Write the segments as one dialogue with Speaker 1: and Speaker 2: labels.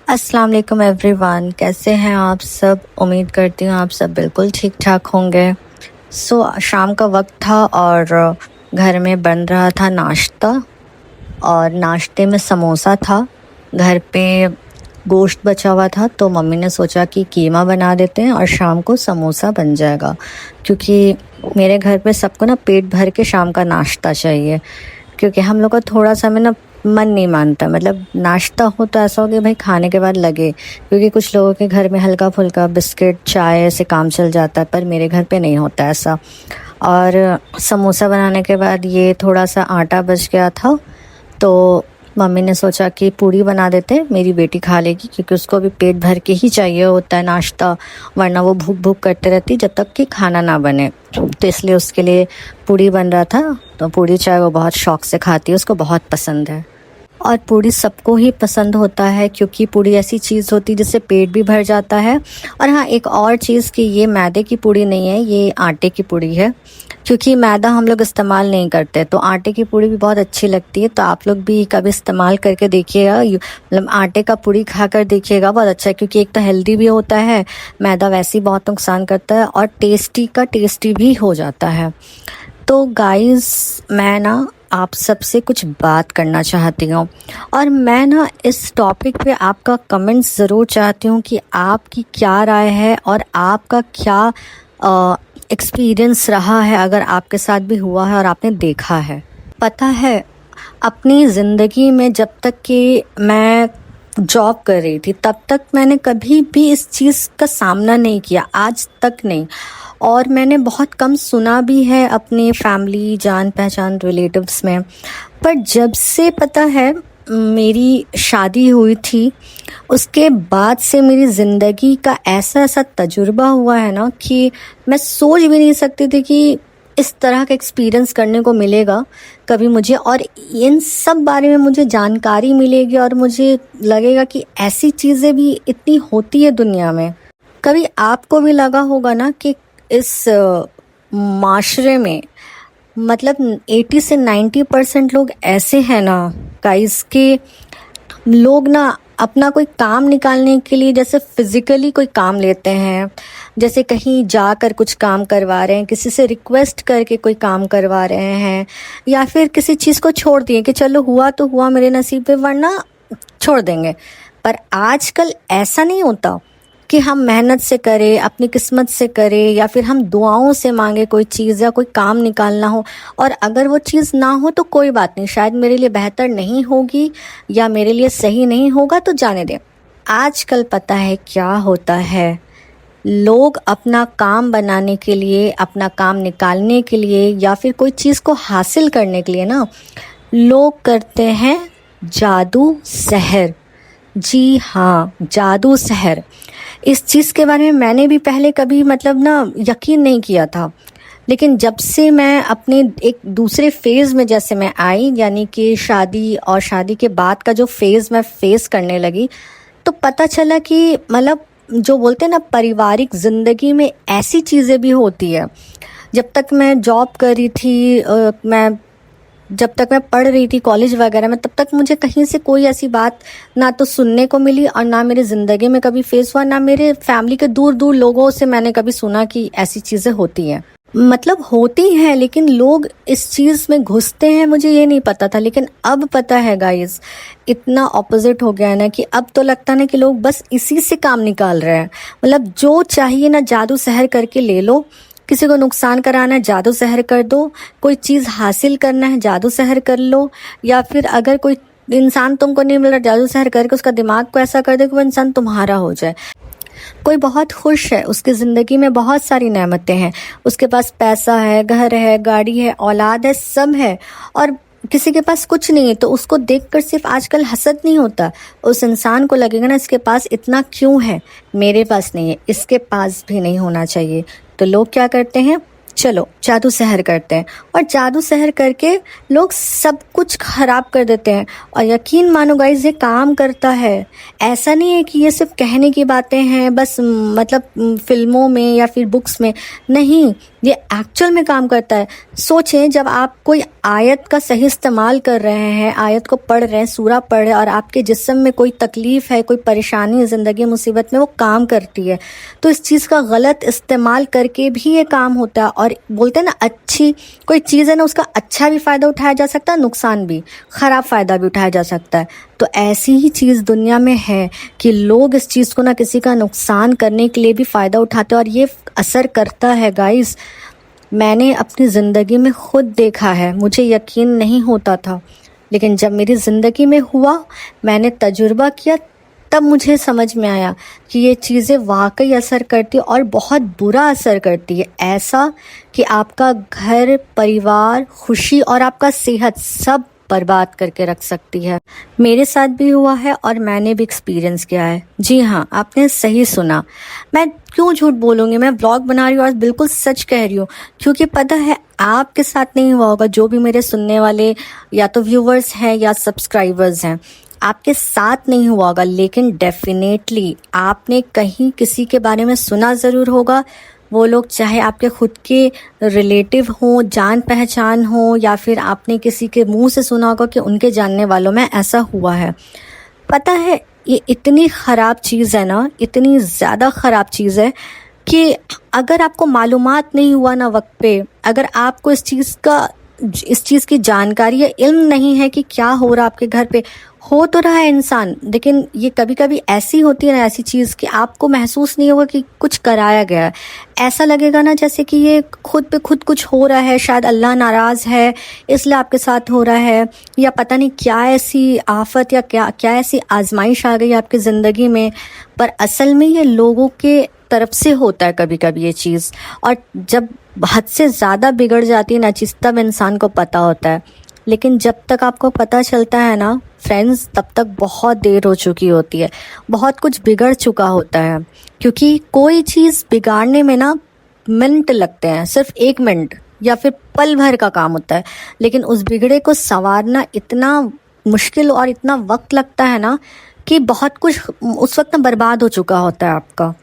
Speaker 1: अस्सलाम वालेकुम एवरीवन, कैसे हैं आप सब। उम्मीद करती हूँ आप सब बिल्कुल ठीक ठाक होंगे। शाम का वक्त था और घर में बन रहा था नाश्ता और नाश्ते में समोसा था। घर पे गोश्त बचा हुआ था तो मम्मी ने सोचा कि कीमा बना देते हैं और शाम को समोसा बन जाएगा, क्योंकि मेरे घर पे सबको ना पेट भर के शाम का नाश्ता चाहिए। क्योंकि हम लोग का थोड़ा सा में ना मन नहीं मानता, मतलब नाश्ता हो तो ऐसा हो कि भाई खाने के बाद लगे, क्योंकि कुछ लोगों के घर में हल्का फुल्का बिस्किट चाय से काम चल जाता है, पर मेरे घर पे नहीं होता ऐसा। और समोसा बनाने के बाद ये थोड़ा सा आटा बच गया था तो मम्मी ने सोचा कि पूड़ी बना देते, मेरी बेटी खा लेगी, क्योंकि उसको भी पेट भर के ही चाहिए होता है नाश्ता, वरना वो भूख भूख करते रहती जब तक कि खाना ना बने। तो इसलिए उसके लिए पूड़ी बन रहा था। तो पूड़ी चाय वो बहुत शौक़ से खाती है, उसको बहुत पसंद है। और पूड़ी सबको ही पसंद होता है, क्योंकि पूड़ी ऐसी चीज़ होती है जिससे पेट भी भर जाता है। और हाँ, एक और चीज़ कि ये मैदे की पूड़ी नहीं है, ये आटे की पूड़ी है, क्योंकि मैदा हम लोग इस्तेमाल नहीं करते, तो आटे की पूड़ी भी बहुत अच्छी लगती है। तो आप लोग भी कभी इस्तेमाल करके देखिएगा, मतलब आटे का पूड़ी खा कर देखिएगा, बहुत अच्छा है। क्योंकि एक तो हेल्दी भी होता है, मैदा वैसे ही बहुत नुकसान करता है, और टेस्टी भी हो जाता है। तो गाइस, मैं ना आप सबसे कुछ बात करना चाहती हूँ, और मैं ना इस टॉपिक पे आपका कमेंट्स ज़रूर चाहती हूँ कि आपकी क्या राय है और आपका क्या एक्सपीरियंस रहा है, अगर आपके साथ भी हुआ है और आपने देखा है। पता है, अपनी ज़िंदगी में जब तक कि मैं जॉब कर रही थी तब तक मैंने कभी भी इस चीज़ का सामना नहीं किया, आज तक नहीं। और मैंने बहुत कम सुना भी है अपने फैमिली जान पहचान रिलेटिव्स में। पर जब से पता है मेरी शादी हुई थी, उसके बाद से मेरी ज़िंदगी का ऐसा ऐसा तजुर्बा हुआ है ना कि मैं सोच भी नहीं सकती थी कि इस तरह का एक्सपीरियंस करने को मिलेगा कभी मुझे, और इन सब बारे में मुझे जानकारी मिलेगी और मुझे लगेगा कि ऐसी चीज़ें भी इतनी होती है दुनिया में। कभी आपको भी लगा होगा ना कि इस माशरे में मतलब 80 से 90% लोग ऐसे हैं ना गाइस, कि लोग ना अपना कोई काम निकालने के लिए जैसे फिज़िकली कोई काम लेते हैं, जैसे कहीं जाकर कुछ काम करवा रहे हैं, किसी से रिक्वेस्ट करके कोई काम करवा रहे हैं, या फिर किसी चीज़ को छोड़ दिए कि चलो हुआ तो हुआ मेरे नसीब पे, वरना छोड़ देंगे। पर आजकल ऐसा नहीं होता कि हम मेहनत से करें, अपनी किस्मत से करें, या फिर हम दुआओं से मांगे कोई चीज़ या कोई काम निकालना हो, और अगर वो चीज़ ना हो तो कोई बात नहीं, शायद मेरे लिए बेहतर नहीं होगी या मेरे लिए सही नहीं होगा तो जाने दें। आजकल पता है क्या होता है, लोग अपना काम बनाने के लिए, अपना काम निकालने के लिए, या फिर कोई चीज़ को हासिल करने के लिए ना, लोग करते हैं जादू सहर। जी हाँ, जादू सहर। इस चीज़ के बारे में मैंने भी पहले कभी मतलब ना यकीन नहीं किया था, लेकिन जब से मैं अपने एक दूसरे फेज़ में जैसे मैं आई, यानी कि शादी और शादी के बाद का जो फेज़ मैं फेस करने लगी, तो पता चला कि मतलब जो बोलते हैं ना, पारिवारिक ज़िंदगी में ऐसी चीज़ें भी होती है। जब तक मैं जॉब कर रही थी, जब तक मैं पढ़ रही थी कॉलेज वगैरह में, तब तक मुझे कहीं से कोई ऐसी बात ना तो सुनने को मिली, और ना मेरी ज़िंदगी में कभी फेस हुआ, ना मेरे फैमिली के दूर दूर लोगों से मैंने कभी सुना कि ऐसी चीज़ें होती हैं। मतलब होती हैं, लेकिन लोग इस चीज़ में घुसते हैं, मुझे ये नहीं पता था। लेकिन अब पता है गाइस, इतना ऑपोजिट हो गया है ना कि अब तो लगता है ना कि लोग बस इसी से काम निकाल रहे हैं। मतलब जो चाहिए ना जादू सहर करके ले लो, किसी को नुकसान कराना है जादू सहर कर दो, कोई चीज़ हासिल करना है जादू सहर कर लो, या फिर अगर कोई इंसान तुमको नहीं मिल रहा, जादू सहर करके उसका दिमाग को ऐसा कर दे कि वो इंसान तुम्हारा हो जाए। कोई बहुत खुश है, उसकी ज़िंदगी में बहुत सारी नेमतें हैं, उसके पास पैसा है, घर है, गाड़ी है, औलाद है, सब है, और किसी के पास कुछ नहीं है, तो उसको देखकर सिर्फ आजकल हसद नहीं होता, उस इंसान को लगेगा ना इसके पास इतना क्यों है, मेरे पास नहीं है, इसके पास भी नहीं होना चाहिए। तो लोग क्या करते हैं, चलो जादू सहर करते हैं, और जादू सहर करके लोग सब कुछ ख़राब कर देते हैं। और यकीन मानो गाइस, ये काम करता है। ऐसा नहीं है कि ये सिर्फ कहने की बातें हैं बस, मतलब फिल्मों में या फिर बुक्स में नहीं, ये एक्चुअल में काम करता है। सोचें, जब आप कोई आयत का सही इस्तेमाल कर रहे हैं, आयत को पढ़ रहे हैं, सूरा पढ़ रहे हैं, और आपके जिस्म में कोई तकलीफ़ है, कोई परेशानी है, ज़िंदगी मुसीबत में, वो काम करती है। तो इस चीज़ का गलत इस्तेमाल करके भी ये काम होता है। और बोलते हैं ना, अच्छी कोई चीज़ है ना, उसका अच्छा भी फ़ायदा उठाया जा सकता है, नुकसान भी, ख़राब फ़ायदा भी उठाया जा सकता है। तो ऐसी ही चीज़ दुनिया में है कि लोग इस चीज़ को ना किसी का नुकसान करने के लिए भी फ़ायदा उठाते हैं, और ये असर करता है गाइस। मैंने अपनी ज़िंदगी में खुद देखा है, मुझे यकीन नहीं होता था, लेकिन जब मेरी ज़िंदगी में हुआ, मैंने तजुर्बा किया, तब मुझे समझ में आया कि ये चीज़ें वाकई असर करती है, और बहुत बुरा असर करती है। ऐसा कि आपका घर, परिवार, खुशी और आपका सेहत सब बर्बाद करके रख सकती है। मेरे साथ भी हुआ है और मैंने भी एक्सपीरियंस किया है। जी हाँ, आपने सही सुना। मैं क्यों झूठ बोलूँगी, मैं व्लॉग बना रही हूँ और बिल्कुल सच कह रही हूँ, क्योंकि पता है आपके साथ नहीं हुआ होगा, जो भी मेरे सुनने वाले या तो व्यूवर्स हैं या सब्सक्राइबर्स हैं, आपके साथ नहीं हुआ होगा, लेकिन डेफिनेटली आपने कहीं किसी के बारे में सुना ज़रूर होगा। वो लोग चाहे आपके खुद के रिलेटिव हों, जान पहचान हो, या फिर आपने किसी के मुंह से सुना होगा कि उनके जानने वालों में ऐसा हुआ है। पता है, ये इतनी ख़राब चीज़ है ना, इतनी ज़्यादा ख़राब चीज़ है कि अगर आपको मालूमात नहीं हुआ ना वक्त पे, अगर आपको इस चीज़ की जानकारी या इल्म नहीं है कि क्या हो रहा आपके घर पे, हो तो रहा है इंसान, लेकिन ये कभी कभी ऐसी होती है ना, ऐसी चीज़ कि आपको महसूस नहीं होगा कि कुछ कराया गया है। ऐसा लगेगा ना जैसे कि ये खुद पे खुद कुछ हो रहा है, शायद अल्लाह नाराज़ है इसलिए आपके साथ हो रहा है, या पता नहीं क्या ऐसी आफत या क्या ऐसी आजमाइश आ गई आपकी ज़िंदगी में। पर असल में ये लोगों के तरफ से होता है कभी कभी ये चीज़, और जब हद से ज़्यादा बिगड़ जाती है ना चीज़, तब इंसान को पता होता है। लेकिन जब तक आपको पता चलता है ना फ्रेंड्स, तब तक बहुत देर हो चुकी होती है, बहुत कुछ बिगड़ चुका होता है। क्योंकि कोई चीज़ बिगाड़ने में ना मिनट लगते हैं, सिर्फ 1 मिनट या फिर पल भर का काम होता है, लेकिन उस बिगड़े को संवारना इतना मुश्किल और इतना वक्त लगता है ना कि बहुत कुछ उस वक्त बर्बाद हो चुका होता है आपका।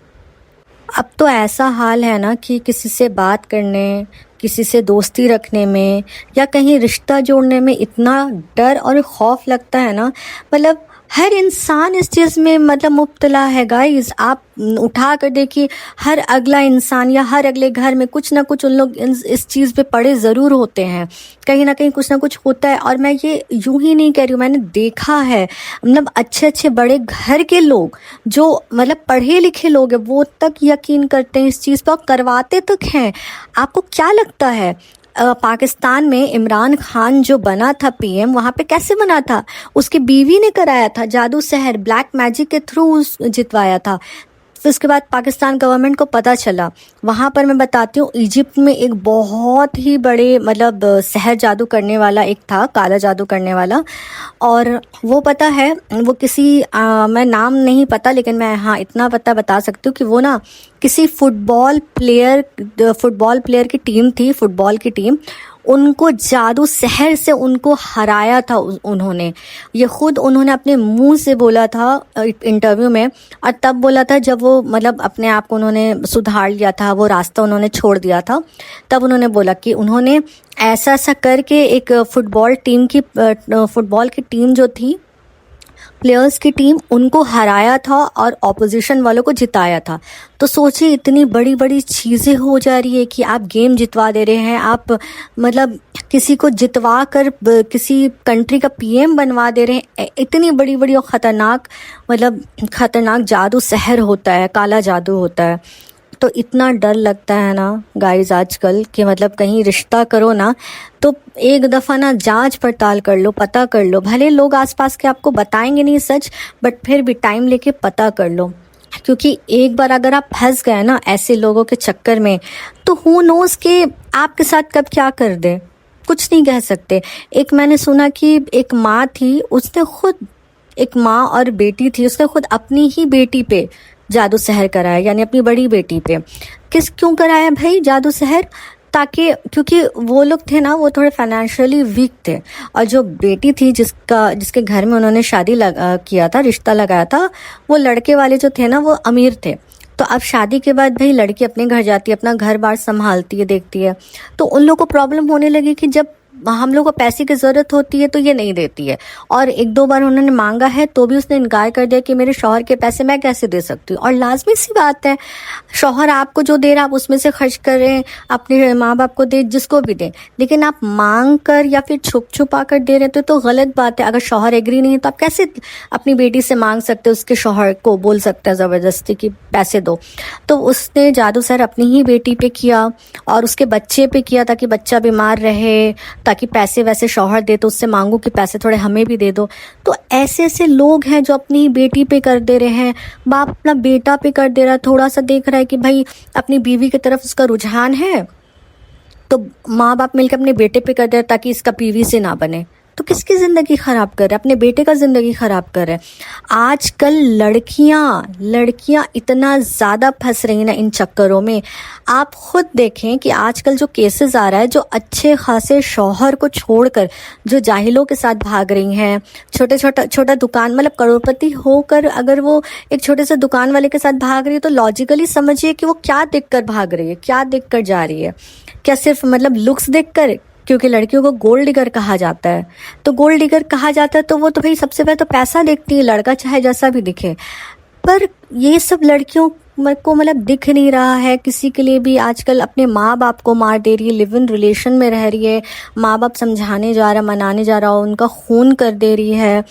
Speaker 1: अब तो ऐसा हाल है ना कि किसी से बात करने, किसी से दोस्ती रखने में, या कहीं रिश्ता जोड़ने में इतना डर और खौफ लगता है ना, मतलब हर इंसान इस चीज़ में मतलब मुब्तला है गाइस। आप उठा कर देखिए, हर अगला इंसान या हर अगले घर में कुछ ना कुछ उन लोग इस चीज़ पे पड़े ज़रूर होते हैं, कहीं ना कहीं कुछ ना कुछ होता है। और मैं ये यूं ही नहीं कह रही हूँ, मैंने देखा है, मतलब अच्छे अच्छे बड़े घर के लोग, जो मतलब पढ़े लिखे लोग हैं, वो तक यकीन करते हैं इस चीज़ पर, करवाते तक हैं। आपको क्या लगता है पाकिस्तान में इमरान खान जो बना था पीएम, वहाँ पे कैसे बना था? उसकी बीवी ने कराया था, जादू सहर ब्लैक मैजिक के थ्रू जितवाया था। फिर उसके बाद पाकिस्तान गवर्नमेंट को पता चला, वहाँ पर मैं बताती हूँ, इजिप्ट में एक बहुत ही बड़े मतलब सहर जादू करने वाला एक था, काला जादू करने वाला। और वो पता है, वो किसी मैं नाम नहीं पता, लेकिन मैं हाँ इतना पता बता सकती हूँ कि वो ना किसी फुटबॉल प्लेयर की टीम थी, फुटबॉल की टीम, उनको जादू सहर से उनको हराया था उन्होंने। ये खुद उन्होंने अपने मुंह से बोला था इंटरव्यू में, और तब बोला था जब वो मतलब अपने आप को उन्होंने सुधार लिया था, वो रास्ता उन्होंने छोड़ दिया था, तब उन्होंने बोला कि उन्होंने ऐसा ऐसा करके एक फुटबॉल की टीम जो थी, प्लेयर्स की टीम, उनको हराया था और ऑपोजिशन वालों को जिताया था। तो सोचिए, इतनी बड़ी बड़ी चीज़ें हो जा रही है कि आप गेम जितवा दे रहे हैं, आप मतलब किसी को जितवा कर किसी कंट्री का पीएम बनवा दे रहे हैं। इतनी बड़ी बड़ी और ख़तरनाक जादू सहर होता है, काला जादू होता है। तो इतना डर लगता है ना गाइस आजकल कि मतलब कहीं रिश्ता करो ना, तो एक दफ़ा ना जांच पड़ताल कर लो, पता कर लो। भले लोग आसपास के आपको बताएंगे नहीं सच, बट फिर भी टाइम लेके पता कर लो, क्योंकि एक बार अगर आप फंस गए ना ऐसे लोगों के चक्कर में, तो हु नोज़ कि आपके साथ कब क्या कर दे, कुछ नहीं कह सकते। एक मैंने सुना कि एक माँ थी, उसने खुद, एक माँ और बेटी थी, उसने खुद अपनी ही बेटी पे जादू सहर कराया, यानी अपनी बड़ी बेटी पे। क्यों कराया भाई जादू सहर? ताकि क्योंकि वो लोग थे ना, वो थोड़े फाइनेंशियली वीक थे, और जो बेटी थी जिसके घर में उन्होंने शादी किया था, रिश्ता लगाया था, वो लड़के वाले जो थे ना वो अमीर थे। तो अब शादी के बाद भाई लड़की अपने घर जाती है, अपना घर बार संभालती है, देखती है, तो उन लोगों को प्रॉब्लम होने लगी कि जब हम लोग को पैसे की ज़रूरत होती है तो ये नहीं देती है। और एक दो बार उन्होंने मांगा है तो भी उसने इनकार कर दिया कि मेरे शौहर के पैसे मैं कैसे दे सकती हूँ। और लाजमी सी बात है, शौहर आपको जो दे रहा है आप उसमें से खर्च करें, अपने माँ बाप को दे, जिसको भी दें, लेकिन आप मांग कर या फिर छुप छुपा कर दे रहे थे तो गलत बात है। अगर शौहर एग्री नहीं है तो आप कैसे अपनी बेटी से मांग सकते, उसके शौहर को बोल सकते हैं ज़बरदस्ती कि पैसे दो। तो उसने जादू सर अपनी ही बेटी पे किया और उसके बच्चे पे किया, ताकि बच्चा बीमार रहे, ताकि पैसे वैसे शौहर दे तो उससे मांगो कि पैसे थोड़े हमें भी दे दो। तो ऐसे ऐसे लोग हैं जो अपनी बेटी पे कर दे रहे हैं, बाप अपना बेटा पे कर दे रहा है, थोड़ा सा देख रहा है कि भाई अपनी बीवी की तरफ उसका रुझान है तो माँ बाप मिलकर अपने बेटे पे कर दे रहे ताकि इसका बीवी से ना बने। तो किसकी ज़िंदगी ख़राब कर रहे हैं, अपने बेटे का ज़िंदगी ख़राब कर रहे हैं। आजकल लड़कियां इतना ज़्यादा फंस रही हैं ना इन चक्करों में। आप खुद देखें कि आजकल जो केसेस आ रहा है, जो अच्छे खासे शौहर को छोड़कर जो जाहिलों के साथ भाग रही हैं, छोटा दुकान, मतलब करोड़पति होकर अगर वो एक छोटे से दुकान वाले के साथ भाग रही है तो लॉजिकली समझिए कि वो क्या देखकर भाग रही है, क्या देखकर जा रही है। क्या सिर्फ मतलब लुक्स देखकर? क्योंकि लड़कियों को गोल्ड डिगर कहा जाता है, तो गोल्ड डिगर कहा जाता है तो वो तो भाई सबसे पहले तो पैसा देखती है, लड़का चाहे जैसा भी दिखे। पर ये सब लड़कियों को मतलब दिख नहीं रहा है किसी के लिए भी। आजकल अपने माँ बाप को मार दे रही है, लिव इन रिलेशन में रह रही है, माँ बाप समझाने जा रहा, मनाने जा रहा हो, उनका खून कर दे रही है।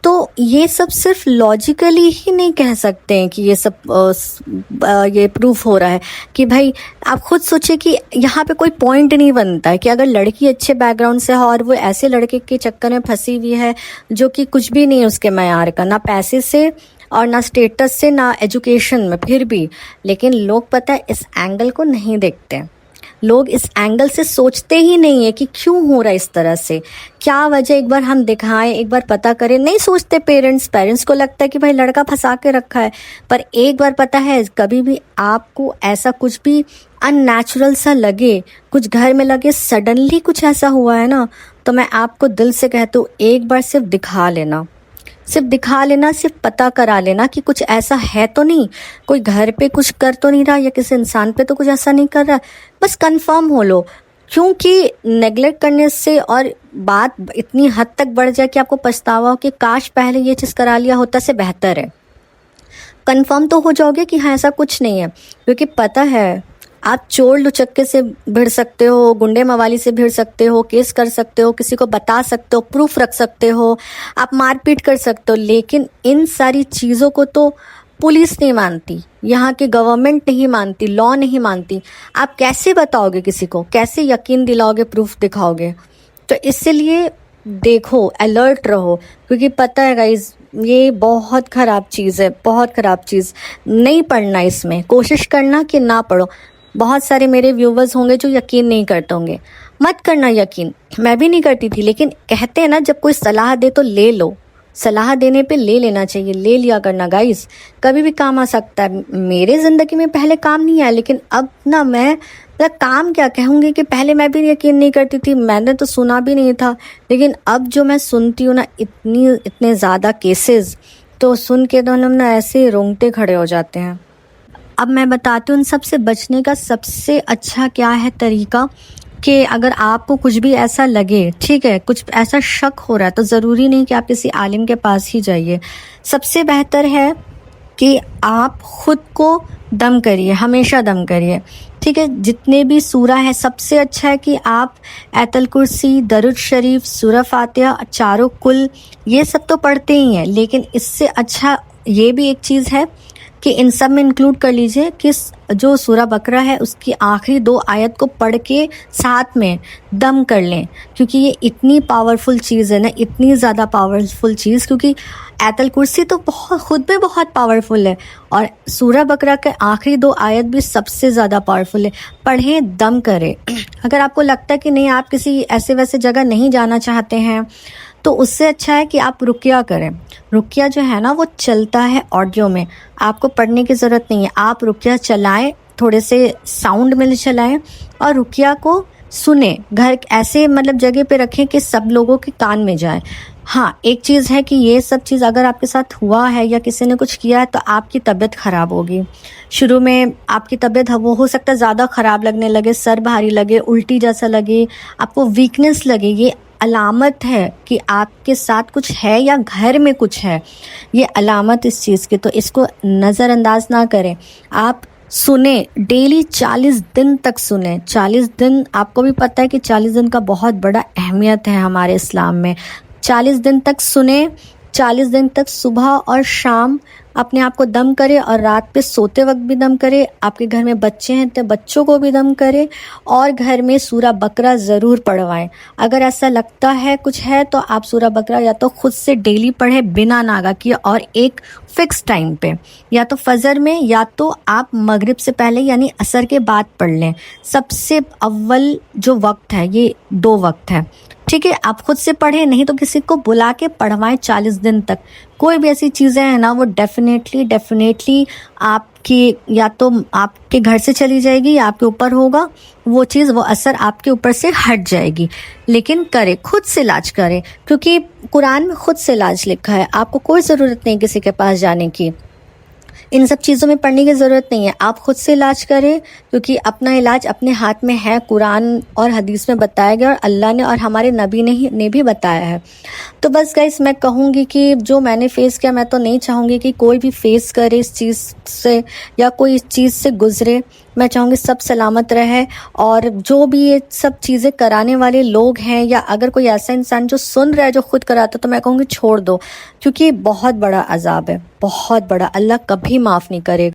Speaker 1: तो ये सब सिर्फ लॉजिकली ही नहीं कह सकते हैं कि ये सब ये प्रूफ हो रहा है कि भाई आप खुद सोचिए कि यहाँ पे कोई पॉइंट नहीं बनता है कि अगर लड़की अच्छे बैकग्राउंड से है और वो ऐसे लड़के के चक्कर में फंसी हुई है जो कि कुछ भी नहीं है उसके मयार का, ना पैसे से और ना स्टेटस से ना एजुकेशन में, फिर भी लेकिन लोग पता है इस एंगल को नहीं देखते। लोग इस एंगल से सोचते ही नहीं है कि क्यों हो रहा है इस तरह से, क्या वजह, एक बार हम दिखाएं, एक बार पता करें। नहीं सोचते पेरेंट्स को लगता है कि भाई लड़का फंसा के रखा है। पर एक बार पता है, कभी भी आपको ऐसा कुछ भी अननेचुरल सा लगे, कुछ घर में लगे सडनली कुछ ऐसा हुआ है ना, तो मैं आपको दिल से कहती हूँ एक बार सिर्फ दिखा लेना, सिर्फ पता करा लेना कि कुछ ऐसा है तो नहीं, कोई घर पे कुछ कर तो नहीं रहा या किसी इंसान पे तो कुछ ऐसा नहीं कर रहा। बस कंफर्म हो लो, क्योंकि नेगलेक्ट करने से और बात इतनी हद तक बढ़ जाए कि आपको पछतावा हो कि काश पहले ये चीज़ करा लिया होता, से बेहतर है। कंफर्म तो हो जाओगे कि हाँ ऐसा कुछ नहीं है, क्योंकि पता है आप चोर लुचक्के से भिड़ सकते हो, गुंडे मवाली से भिड़ सकते हो, केस कर सकते हो, किसी को बता सकते हो, प्रूफ रख सकते हो, आप मारपीट कर सकते हो, लेकिन इन सारी चीज़ों को तो पुलिस नहीं मानती, यहाँ की गवर्नमेंट नहीं मानती, लॉ नहीं मानती। आप कैसे बताओगे किसी को, कैसे यकीन दिलाओगे, प्रूफ दिखाओगे? तो इसलिए देखो, अलर्ट रहो, क्योंकि पता है गाइज ये बहुत ख़राब चीज़ है, बहुत ख़राब चीज़। नहीं पढ़ना इसमें, कोशिश करना कि ना पढ़ो। बहुत सारे मेरे व्यूवर्स होंगे जो यकीन नहीं करते होंगे, मत करना यकीन, मैं भी नहीं करती थी, लेकिन कहते हैं ना जब कोई सलाह दे तो ले लो, सलाह देने पे ले लेना चाहिए, ले लिया करना गाइस, कभी भी काम आ सकता है। मेरे ज़िंदगी में पहले काम नहीं आया, लेकिन अब ना मैं मतलब काम क्या कहूँगी कि पहले मैं भी यकीन नहीं करती थी, मैंने तो सुना भी नहीं था, लेकिन अब जो मैं सुनती हूँ ना इतने ज़्यादा केसेस, तो सुन के तो हम ना ऐसे रोंगटे खड़े हो जाते हैं। अब मैं बताती हूँ उन सब से बचने का सबसे अच्छा क्या है तरीका, कि अगर आपको कुछ भी ऐसा लगे, ठीक है, कुछ ऐसा शक हो रहा है, तो ज़रूरी नहीं कि आप किसी आलिम के पास ही जाइए। सबसे बेहतर है कि आप खुद को दम करिए, हमेशा दम करिए, ठीक है। जितने भी सूरा है, सबसे अच्छा है कि आप आयतुल कुर्सी, दरूद शरीफ, सूरह फातिहा, चारों कुल, ये सब तो पढ़ते ही हैं, लेकिन इससे अच्छा ये भी एक चीज़ है कि इन सब में इंक्लूड कर लीजिए कि जो सूरह बकरा है उसकी आखिरी 2 आयत को पढ़ के साथ में दम कर लें, क्योंकि ये इतनी पावरफुल चीज़ है ना, इतनी ज़्यादा पावरफुल चीज़, क्योंकि आयतुल कुर्सी तो बहुत खुद में बहुत पावरफुल है और सूरह बकरा के आखिरी 2 आयत भी सबसे ज़्यादा पावरफुल है। पढ़ें, दम करें। अगर आपको लगता है कि नहीं, आप किसी ऐसे वैसे जगह नहीं जाना चाहते हैं, तो उससे अच्छा है कि आप रुकिया करें। रुकिया जो है ना वो चलता है ऑडियो में, आपको पढ़ने की ज़रूरत नहीं है। आप रुकिया चलाएं, थोड़े से साउंड में चलाएं और रुकिया को सुने। घर ऐसे मतलब जगह पे रखें कि सब लोगों के कान में जाए। हाँ, एक चीज़ है कि ये सब चीज़ अगर आपके साथ हुआ है या किसी ने कुछ किया है तो आपकी तबीयत ख़राब होगी। शुरू में आपकी तबीयत वो हो सकता है ज़्यादा ख़राब लगने लगे, सर भारी लगे, उल्टी जैसा लगे, आपको वीकनेस लगे। ये अलामत है कि आपके साथ कुछ है या घर में कुछ है। ये अलामत इस चीज़ की, तो इसको नज़रअंदाज ना करें। आप सुने, डेली 40 दिन तक सुने। 40 दिन, आपको भी पता है कि 40 दिन का बहुत बड़ा अहमियत है हमारे इस्लाम में। 40 दिन तक सुने, 40 दिन तक सुबह और शाम अपने आप को दम करे और रात पे सोते वक्त भी दम करे। आपके घर में बच्चे हैं तो बच्चों को भी दम करे और घर में सूरा बकरा ज़रूर पढ़वाएं। अगर ऐसा लगता है कुछ है तो आप सूरा बकरा या तो खुद से डेली पढ़ें बिना नागा किए और एक फ़िक्स टाइम पे, या तो फजर में या तो आप मगरिब से पहले यानी असर के बाद पढ़ लें। सबसे अव्वल जो वक्त है ये 2 वक्त है, ठीक है। आप खुद से पढ़ें, नहीं तो किसी को बुला के पढ़वाएं 40 दिन तक। कोई भी ऐसी चीज़ें हैं ना, वो डेफिनेटली आपकी या तो आपके घर से चली जाएगी या आपके ऊपर होगा वो चीज़, वो असर आपके ऊपर से हट जाएगी। लेकिन करें, खुद से इलाज करें, क्योंकि कुरान में खुद से इलाज लिखा है। आपको कोई ज़रूरत नहीं किसी के पास जाने की, इन सब चीज़ों में पढ़ने की ज़रूरत नहीं है। आप खुद से इलाज करें, क्योंकि अपना इलाज अपने हाथ में है। कुरान और हदीस में बताया गया और अल्लाह ने और हमारे नबी ने भी बताया है। तो बस गाइस, मैं कहूँगी कि जो मैंने फ़ेस किया, मैं तो नहीं चाहूँगी कि कोई भी फ़ेस करे इस चीज़ से या कोई इस चीज़ से गुज़रे। मैं चाहूँगी सब सलामत रहे। और जो भी ये सब चीज़ें कराने वाले लोग हैं, या अगर कोई ऐसा इंसान जो सुन रहा है जो खुद कराता, तो मैं कहूँगी छोड़ दो, क्योंकि बहुत बड़ा अज़ाब है, बहुत बड़ा। अल्लाह कभी माफ़ नहीं करेगा।